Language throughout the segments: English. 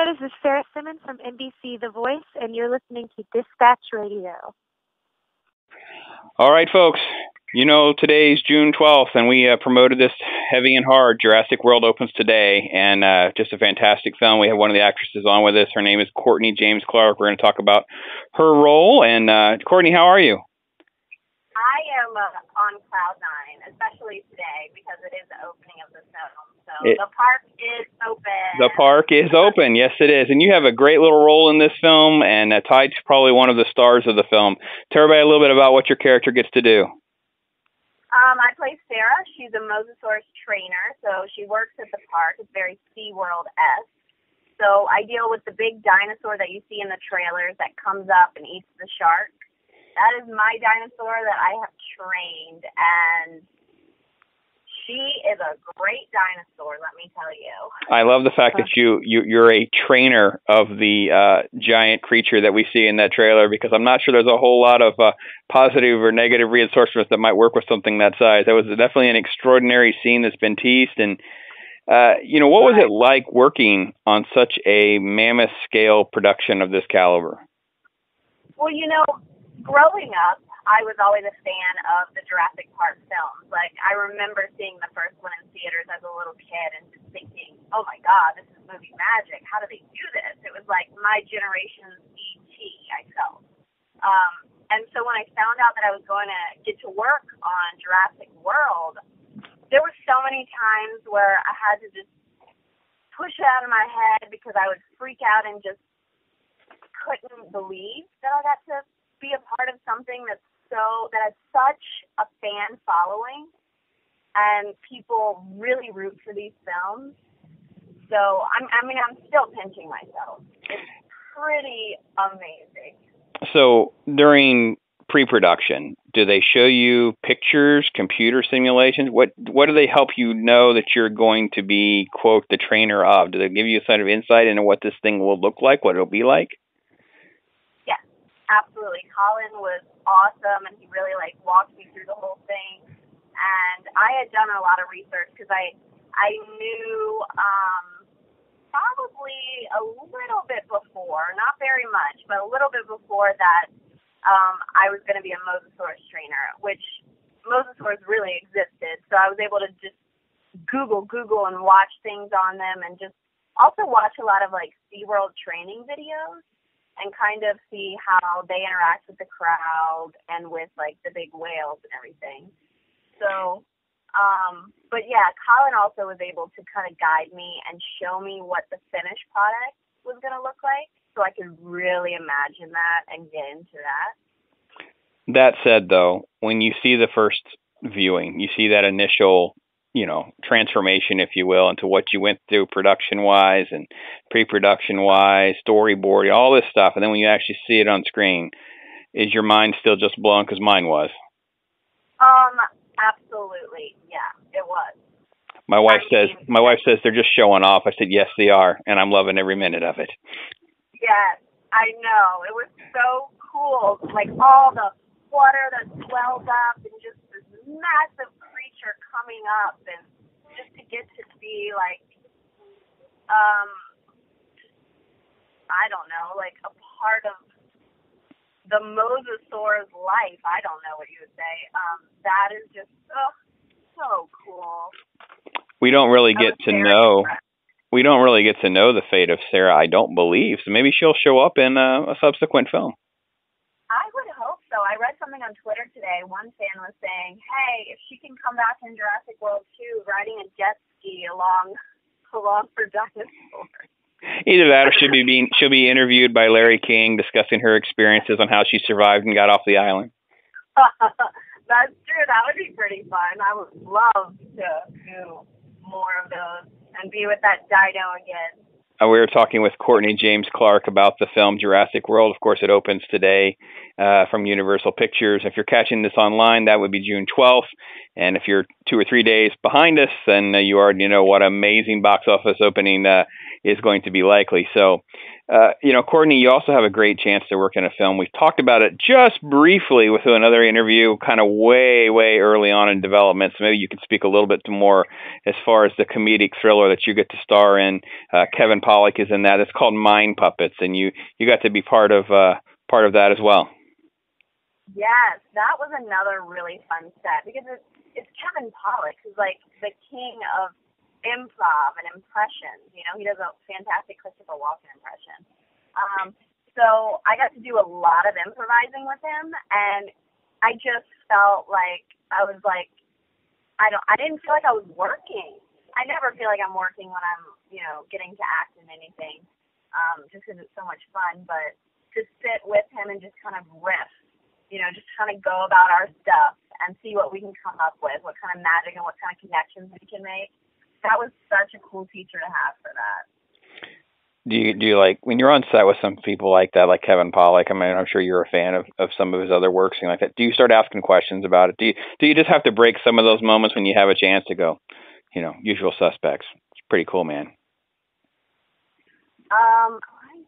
Hi, this is Sarah Simmons from NBC The Voice, and you're listening to Dispatch Radio. All right, folks. You know, today's June 12th, and we promoted this heavy and hard. Jurassic World opens today, and just a fantastic film. We have one of the actresses on with us. Her name is Courtney James Clark. We're going to talk about her role. And Courtney, how are you? I am on cloud nine, especially today, because it is the opening of the film. So the park is open. The park is open. Yes, it is. And you have a great little role in this film, and Ty's probably one of the stars of the film. Tell everybody a little bit about what your character gets to do. I play Sarah. She's a Mosasaurus trainer, so she works at the park. It's very SeaWorld-esque. So I deal with the big dinosaur that you see in the trailers that comes up and eats the shark. That is my dinosaur that I have trained, and she is a great dinosaur, let me tell you. I love the fact that you're a trainer of the giant creature that we see in that trailer, because I'm not sure there's a whole lot of positive or negative reinforcements that might work with something that size. That was definitely an extraordinary scene that's been teased. And, what was it like working on such a mammoth-scale production of this caliber? Well, growing up, I was always a fan of the Jurassic Park films. Like, I remember seeing the first one in theaters as a little kid and just thinking, oh my God, this is movie magic. How do they do this? It was like my generation's E.T., I felt. And so when I found out that I was going to get to work on Jurassic World, there were so many times where I had to just push it out of my head because I would freak out and just couldn't believe that I got to be a part of something that has such a fan following, and people really root for these films. So I'm still pinching myself. It's pretty amazing. So during pre-production, do they show you pictures, computer simulations? What do they help you know that you're going to be, quote, the trainer of? Do they give you a sort of insight into what this thing will look like, what it'll be like? Absolutely. Colin was awesome, and he really, walked me through the whole thing. And I had done a lot of research because I knew probably a little bit before, not very much, but a little bit before that I was going to be a Mosasaurus trainer, which Mosasaurus really existed. So I was able to just Google and watch things on them, and just also watch a lot of, SeaWorld training videos, and kind of see how they interact with the crowd and with, the big whales and everything. So, but yeah, Colin also was able to kind of guide me and show me what the finished product was going to look like, so I could really imagine that and get into that. That said, though, when you see the first viewing, you see that initial transformation, if you will, into what you went through production-wise and pre-production-wise, storyboarding, all this stuff, and then when you actually see it on screen, is your mind still just blown? Because mine was. Absolutely, yeah, it was. My wife says they're just showing off. I said, yes, they are, and I'm loving every minute of it. Yes, I know. It was so cool, all the water that swelled up and just this massive creature coming up, and just to get to be I don't know, a part of the Mosasaurus life. I don't know what you would say. That is just so cool. We don't really get to know. We don't really get to know the fate of Sarah, I don't believe. So maybe she'll show up in a subsequent film. I would hope so. I read something on Twitter today. One fan was saying, hey, if she can come back in Jurassic World 2 riding a jet ski along for dinosaurs. Either that or she'll be interviewed by Larry King discussing her experiences on how she survived and got off the island. That's true. That would be pretty fun. I would love to do more of those and be with that dino again. We were talking with Courtney James Clark about the film Jurassic World. Of course, it opens today from Universal Pictures. If you're catching this online, that would be June 12th. And if you're 2 or 3 days behind us, then you already know what amazing box office opening is going to be likely. So, Courtney, you also have a great chance to work in a film. We've talked about it just briefly with another interview, kind of way, way early on in development. So maybe you could speak a little bit more as far as the comedic thriller that you get to star in. Kevin Pollack is in that. It's called Mind Puppets, and you got to be part of that as well. Yes, that was another really fun set because it's Kevin Pollack, who's like the king of improv and impressions. He does a fantastic Christopher Walken impression. So I got to do a lot of improvising with him, and I just felt like I didn't feel like I was working. I never feel like I'm working when I'm, getting to act in anything, just because it's so much fun. But to sit with him and just kind of riff, just kind of go about our stuff and see what we can come up with, what kind of magic and what kind of connections we can make. That was such a cool teacher to have for that. Do you like when you're on set with some people like that, like Kevin Pollack? I mean, I'm sure you're a fan of some of his other works and like that. Do you start asking questions about it? Do you just have to break some of those moments when you have a chance to go, usual suspects? It's pretty cool, man. I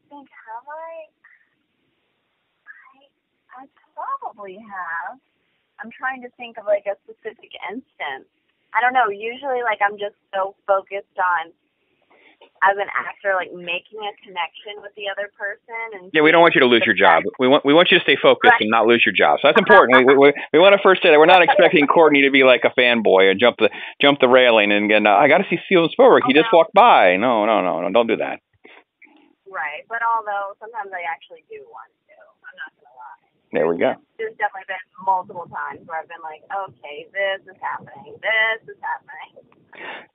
think I probably have. I'm trying to think of like a specific instance. I don't know. Usually, like I'm just so focused on, as an actor, like making a connection with the other person. And yeah, we don't want you to lose your job. We want you to stay focused and not lose your job. So that's important. we want to first say that we're not expecting Courtney to be like a fanboy and jump the railing and get. I got to see Steven Spielberg. He just walked by. No, don't do that. Right, but although sometimes I actually do want to, I'm not gonna lie. There we go. There's definitely been multiple times where I've been like, okay, this is happening.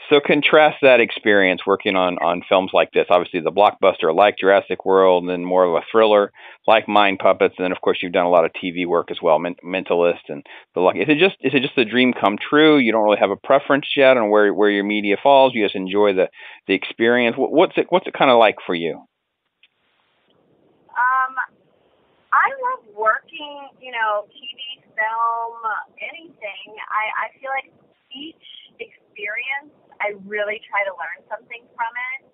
So contrast that experience working on films like this, obviously the blockbuster like Jurassic World, and then more of a thriller like Mind Puppets, and then of course you've done a lot of TV work as well, Mentalist and The Lucky. Is it just a dream come true? You don't really have a preference yet on where your media falls. You just enjoy the experience. What's it kind of like for you? I love working, TV, film, anything. I feel like each experience, I really try to learn something from it,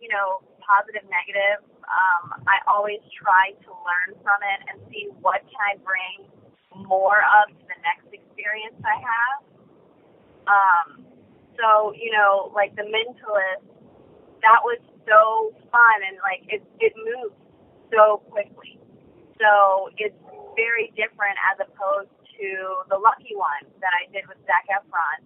positive, negative. I always try to learn from it and see what can I bring more of to the next experience I have. So, like The Mentalist, that was so fun and like it moved so quickly. So it's very different as opposed to The Lucky One that I did with Zac Efron.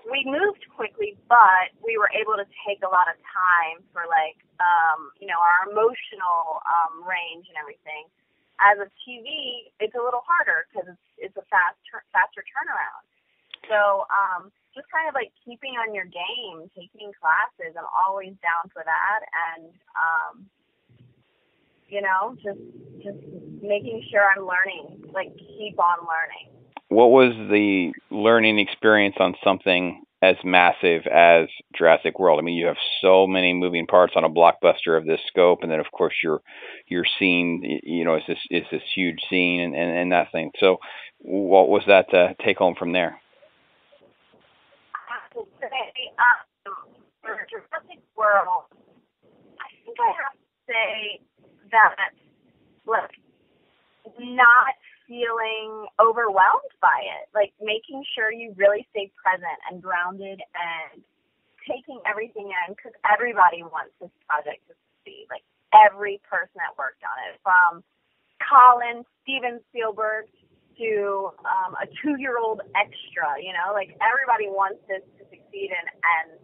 We moved quickly, but we were able to take a lot of time for our emotional range and everything. As a TV, it's a little harder because it's a faster turnaround. So just kind of like keeping on your game, taking classes. I'm always down for that, and just making sure I'm learning, like keep on learning. What was the learning experience on something as massive as Jurassic World? I mean, you have so many moving parts on a blockbuster of this scope, and then of course your scene, is this huge scene and that thing. So, what was that take home from there? I have to say, for Jurassic World, I think I have to say that, like, not feeling overwhelmed by it, like making sure you really stay present and grounded and taking everything in, because everybody wants this project to succeed, like every person that worked on it, from Colin, Steven Spielberg, to a 2-year-old extra, like everybody wants this to succeed and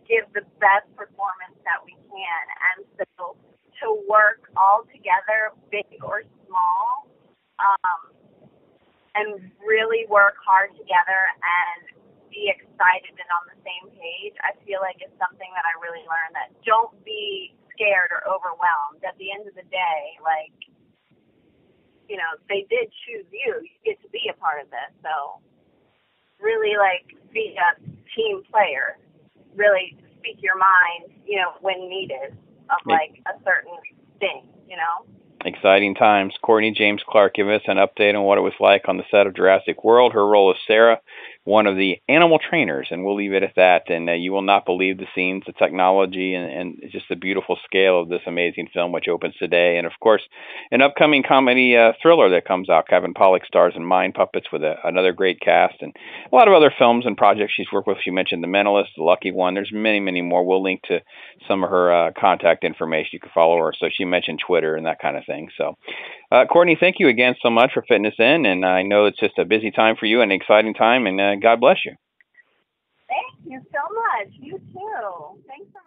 give the best performance that we can. And so to work all together, big or small, and really work hard together and be excited and on the same page, I feel like it's something that I really learned, that don't be scared or overwhelmed. At the end of the day, like, they did choose you. You get to be a part of this. So really, like, be a team player. Really speak your mind, when needed of, like, a certain thing, Exciting times. Courtney James Clark giving us an update on what it was like on the set of Jurassic World. Her role is Sarah. one of the animal trainers, and we'll leave it at that. And you will not believe the scenes, the technology, and just the beautiful scale of this amazing film, which opens today. And of course, an upcoming comedy thriller that comes out. Kevin Pollack stars in Mind Puppets with another great cast, and a lot of other films and projects she's worked with. She mentioned The Mentalist, The Lucky One. There's many, many more. We'll link to some of her contact information. You can follow her. So she mentioned Twitter and that kind of thing. So, Courtney, thank you again so much for fitting us in. And I know it's just a busy time for you, an exciting time, and God bless you. Thank you so much. You too. Thanks so much.